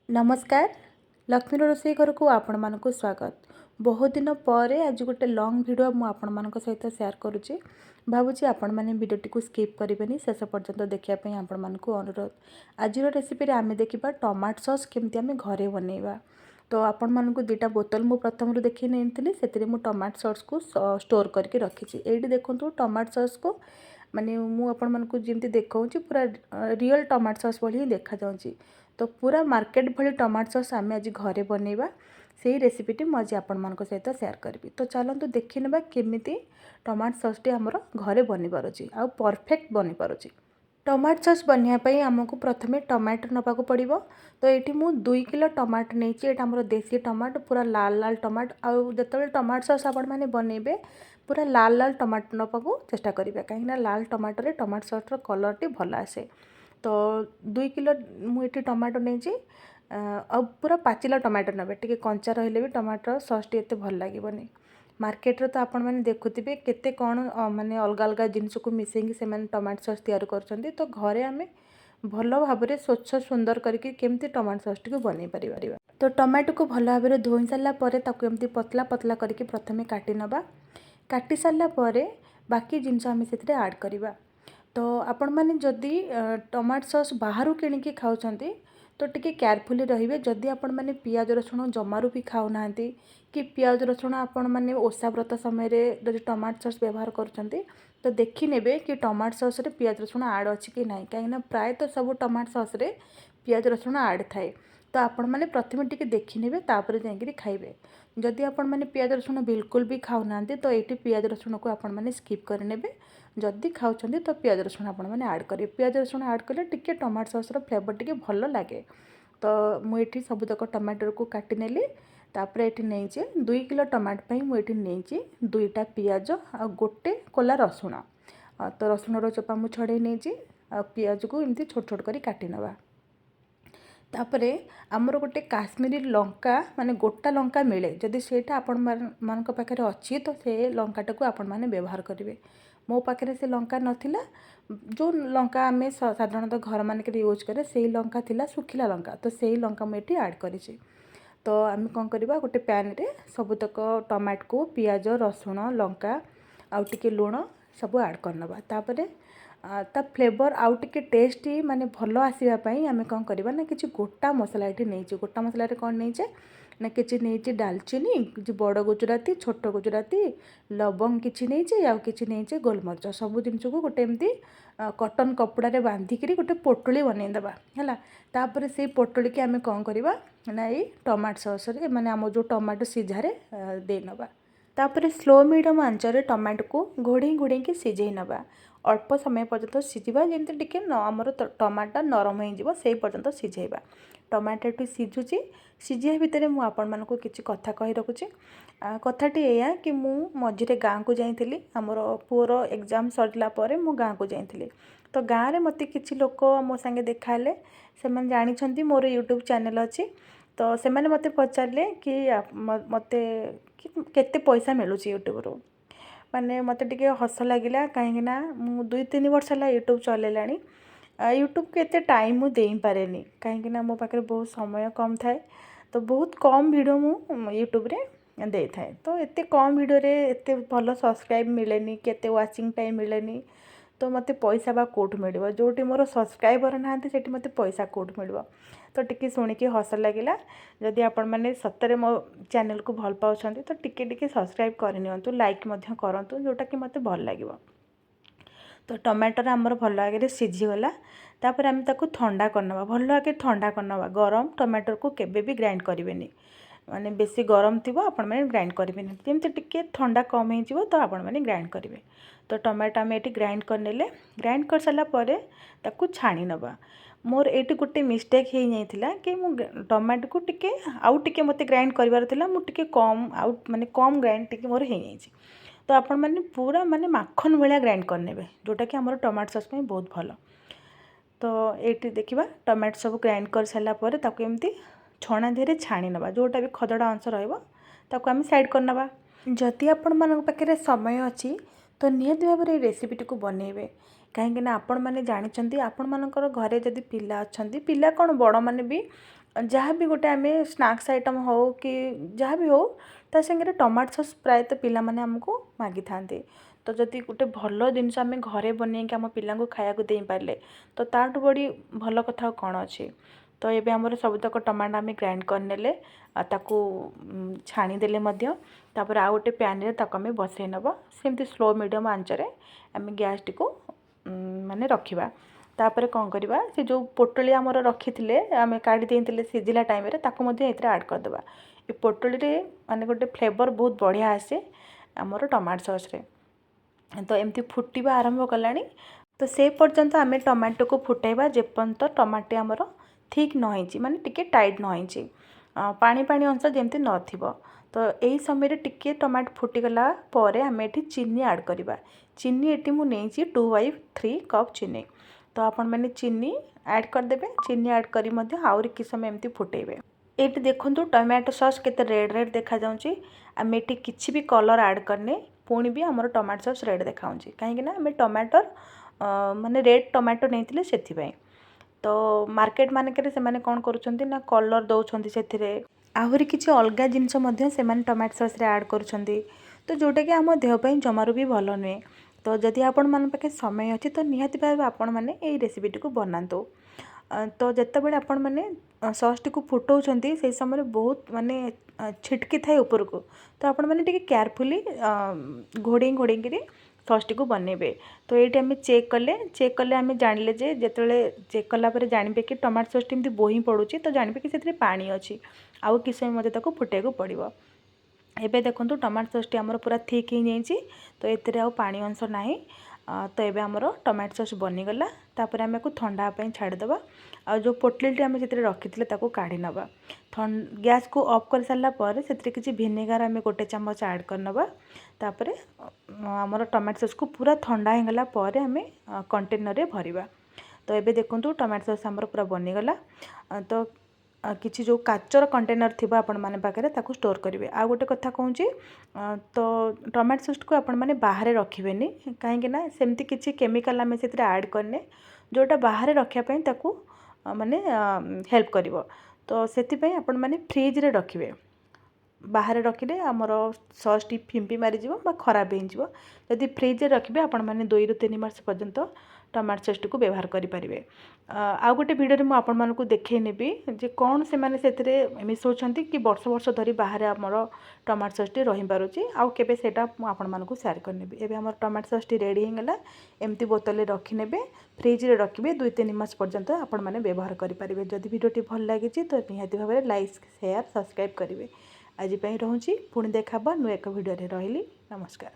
नमस्कार लक्ष्मी रोसई घर को आपण मानक स्वागत। बहुत दिन पर आज गोटे लॉन्ग वीडियो मु आपण मानक सहित शेयर करुच्ची। भावुची आपण माने वीडियोटी को स्किप करेंगे शेष पर्यंत देखापी आपण मानक अनुरोध। आज रेसिपी आम देखा टमाटो सॉस केमती आम घरे बनइबा। तो आपण मानक दुईटा बोतल मु प्रथम देखी नहीं से टमाटो सॉस को स्टोर करके रखी। ये देखो टमाटो सॉस को माने मु आपण मानक जमी देखा पूरा रियल टमाटो सॉस भली देखा जाऊँगी। तो पूरा मार्केट भली टमाटो सॉस आम आज घरे बनइबा से रेसिपीटी मुझे आपण मानक सहित शेयर करी। तो चलते देखी ना केमिति टमाटो सॉसटी आमर घरे बनी पारुछि आ परफेक्ट बनी पारुछि। टमाटो सॉस बनवाई आमको प्रथम टमाटो नवाक पड़ो। तो ये मु 2 किलो टमाटो नहीं आमर देसी टमाटो पूरा लाल लाल टमाटो आउ जो टमाटो सॉस आपण मैंने बनइबे पूरा लाल लाल टमाटो नवाक चेष्टा करेंगे कहीं लाल टमाटो टमाटो सॉस कलर टी भल आसे। तो 2 किलो मुझे टमाटो नहीं पूरा पाचिला टमाटो ना टे कंचा रही भी टमाटो सॉस टी भल लगे। मार्केट तो आपण मैंने देखुवे केते कौन माने अलग अलग जिनस को मिसेंगी से टमाटो सॉस तैयार कर। तो घरे आम भल भाव में स्वच्छ सुंदर करके केमती टमाटो सॉस टी बनई पार। तो टमाटो को भल भाव में धोई सारापर एमती पतला पतला करके प्रथम काटी नवा। काटी सारापर बाकी जिनस आम से आड करवा। तो आपण मैंने जदि टमाटो सॉस बाहर किणिकी खाऊँच तो टिके केयरफुली रहिबे। जदि आपण मैंने पियाज रसुण जमारू भी खाऊना कि पियाज रसुण आपण मैंने ओषा व्रत समय जब टमाटो सॉस व्यवहार करुँच तो देखी नेबे कि टमाटो सॉस रे पियाज रसुण आड अच्छी कि ना कहीं प्राय तो सब टमाटो सॉस रे पियाज रसुण आड थाए। तो आपण मैंने प्रथम टिके देखी नेबे तापर जाइकरी खाइबे। जदि आपण मैंने पियाज रसुण बिल्कुल भी खाऊना तो ये पियाज रसुण को आपण मैंने स्किप करनेबे। जदि खाऊँ तो पियाज रसुण आपण मैंने आड करेंगे। पियाज रसुण आड कले टिके टमाटो सॉस रो फ्लेवर टिके भल लगे। तो मुझे सबुतक टमाटर को काटी नेली। तापर ये नहीं 2 किलो टमाटो पाई मुझे नहीं 2टा पियाज आ गोटे कोला रसुण। तो रसुण रो चोपा मुझे छड़े नहीं पियाज को एमती छोट छोट करी काटी नवा। तापरे आमर गोटे काश्मीरी लंका माने गोटा लंका मिले जदि सेटा आपण मानक पाखरे अच्छी तो से लंकाटा को आपण माने व्यवहार करेंगे। मो पाखे से लंका नथिला जो लंका आम साधारणतः घर मानक यूज करे से लंका थिला सुखिला लंका। तो से लंका मुझे आड करी। तो आम कौन करवा गोटे पैन रे सबुतक टमाटो को पियाज रसुण लंका आउ टिके लुण सब आड करनवा। तापरे ता फ्लेवर आउ टिके टेस्ट माने भल आसवाई आम कौन करवा ना कि गोटा मसला ये नहीं गोटा मसला कौन नहीं ना कि नहीं डालचीनी कि बड़ गुजराती छोट गुजराती लवंग किसी नहीं आउ कि नहीं गोलमरीच सब जिनस को गोटे एमती कटन कपड़ा बांधिक गोटे पोटली बनईदेवा है। तापर से पोटली की आम कौन करवा ना ये टमाटो सॉस माने आम जो टमाटो सीझारे दे नवा। तापर स्लो मीडियम आंचरे टमाटो को घोड़े घोड़े के सिझे नवा। अल्प समय पर्यंत सिझा जमी टी आमर टमाटा नरम हो से पर्यंत सिझेबा। टमाटो सिझुची सिझा भितर मुझे आपण मानक किसी कथा कही रखुची। कथाटी या कि मु मझे गाँव को जाइली आमर पुअर एग्जाम सरला मु गाँव को जाइली। तो गाँव में मत कि लोक मो सांगे देखाले से जानी मोर यूट्यूब चैनल अच्छी। तो से मत पचारे कि मत केते पैसा मिलूँ यूट्यूब रू माने मत टिके हस लगे कहीं मु 2-3 वर्ष है यूट्यूब चलैला। यूट्यूब को एत टाइम मुझे पारे कहीं मो पाखे बहुत समय कम थाए। तो बहुत कम वीडियो मु यूट्यूब रे दे थाए। तो एत कम वीडियो रे एत भल सब्सक्राइब मिलेनी केते वाचिंग टाइम मिलेनी। तो मत पैसा बा कोठ मिल जोटी मोर सब्सक्राइबर ना मत पैसा कोठ मिल। तो टिके शुणिकी हस लगे जदि आपण मैंने सतरे मो चैनल को भल पाँच तो टिके टिके सब्सक्राइब करनी लाइक करूँ जोटा कि मत भल लगे। तो टमाटर आमर भल आगे सीझीगला। तापर आम ताकू ठंडा करनवा भल आगे ठंडा करनवा। गरम टमाटर को केबे भी ग्राइंड करेंगे माने बेसी गरम थी आपण मैंने ग्राइंड करेंगे जमी टिके ठंडा कम हो तो आपण मैंने ग्राइंड करेंगे। तो टमाटो आम ये ग्राइंड करने ग्राइंड कर सारापर ताकू छाणी नवा। मोर ये गोटे मिस्टेक हो जाता कि टमाटो को टिके आउ टिके मत ग्राइंड करार मुझे कम आउ माने कम ग्राइंड टिके मोर हो जाए। तो आपण मैंने पूरा माने माखन भाया ग्राइंड करने जोटा कि आमर टमाटो सॉस में बहुत भल। तो ये देखा टमाटो सब ग्राइंड कर सारापर ताकू एमती छणा धीरे छाणी नवा जोटा भी खदड़ा अंश रही साइड करनवा। जदि आपण मान पाखे समय अच्छी तो निहत भाव में रेसिपीटी को बनइबे कहीं आपण मैंने जानते आपण मानकर घरे जदि पिला अच्छा पिला कौन बड़ मैंने भी जहाँ भी गोटे आम स्नाक्स आइटम हो कि जहाँ भी हो ता सागर टमाटो सॉस प्रायतः पिला माने हमको मागी था। तो जदि गोटे भल जिन आम घरे बन आम पिला खाया दे पारे तो ताठू बड़ी भल कथा कौन अच्छे। तो ये आमर सबतक टमाटो आम ग्राइंड करने ताकू छाणीदे तापर आउ गोटे पैन रे ताकू आम बसई नवा सेमती स्लो मीडियम आंचरे आम गैस टी माने रखिबा। तापर कौन करवा से जो पोटली आमर रखी थे आम काढ़ी सिझिला टाइम रे ताकू मध्य एथिरे ऐड करदेबा। ये पोटली रे माने गोटे फ्लेवर बहुत बढ़िया आसे आमर टमाटो सॉस रे। तो एमती फुटवा आरंभ कलानी तो से पर्यंत आम टमाटो को फुटाइबा जेपर्यंत टमाटो आमर ठीक नही माने टिके टाइट नही पानी पानी अंश जमती नथिबो। तो यही समय टिके टमाटो फुटीगला पर आम ये चीनी ऐड करवा। चीनी ये मुझे 2/3 कप चीनी। तो आपण मैंने चीनी ऐड करदे। चीनी ऐड करी आहरी कि समय एमती फुटेबे। ये देखूँ टमाटो सॉस केते रेड रेड देखा जाउची। आम ये किसी भी कलर ऐड करने पुणी भी आमर टमाटो सॉस रेड देखा कहीं आम टमाटर माने रेड टमाटो नहीं से। तो मार्केट मानक से माने कौन करुछंती ना कलर दौरान से आहरी किसी अलग जिनस टमाटो सॉस रे ऐड करुछंती। तो जोटा कि आम देहपाई जमारू भी भल नुहे। तो जदि आपण मन पाखे समय अच्छी तो निहाती भाव आपण मैंने ये रेसिपीटी को बनातु। तो जितेबाला आपण मैंने सॉस टी फुटाऊँच से समय बहुत माने छिटकी थाए ऊपर को। तो आपण मैंने टिके केयरफुली घोड़े घोड़े सॉस टी बनइबे। तो ये आम चेक कले आम जानिले जे जिते चेक कलापर जानबे कि टमाटो सॉस टी बोही पड़ुची तो जानबे कि से पानी अच्छी आउ कि समय मते फुटाइको पड़ो। एबे देखंतु टमाटो सॉस टी आमर पूरा थिक हो जाइए। तो ये आउ पानी अंश नाही। तो ये आमर टमाटो सॉस बनीगला। तापर आम को ठंडा छाड़देवा। आ जो पोटली आम से रखी थे काढ़ी नवा। गैस को ऑफ कर सारा पर से किसी भिनेगार आम गोटे चम्मच ऐड करनवा। तापर आमर टमाटो सॉस को पूरा ठंडा होगला पर आम कंटेनर रे भरिबा। तो ये देखंतु टमाटो सॉस आमर पूरा बनीगला। तो किसी जो काचर कंटेनर थी आपण मैंने पाखे ताकू स्टोर करेंगे। आ गोटे कथा कहूँ तो टमाटो सॉस को आपण मैंने बाहर रखिबेनी कहीं सेमती किसी केमिकल आम से ऐड करने जोटा बाहर रखापी ताकू माने हेल्प करिवो। तो से आपण मैंने फ्रिज रे रखिबे। बाहर रखिले आमर सॉस टी फिंपी मारिज खराब हो। जदि फ्रिज रखिए आपण मैंने 2 ରୁ 3 मास पर्यंत टमाटो सॉस टी व्यवहार करें। आउ गोटे भिडियो में आपण मानकु देखै नेबी जे कौन से माने सेतरे मिसौछंती कि वर्ष वर्ष धरी बाहर आमर टमाटो सॉस टी रही पारुची आउ केबे सेटा आपण मानकु शेयर करनेबी। एबे आमर टमाटो सॉस टी रेडी होगला। एमती बोतल रखी नेबे फ्रिज रे रखिबे 2-3 मास पर्यंत आपण माने व्यवहार करि पारिबे। जदि भिडियोटी भल लागिछि तो निहाती भाबरे लाइक शेयर सब्सक्राइब करिवे। आज रोची पुणी देखा नु एक भिडियो रही। नमस्कार।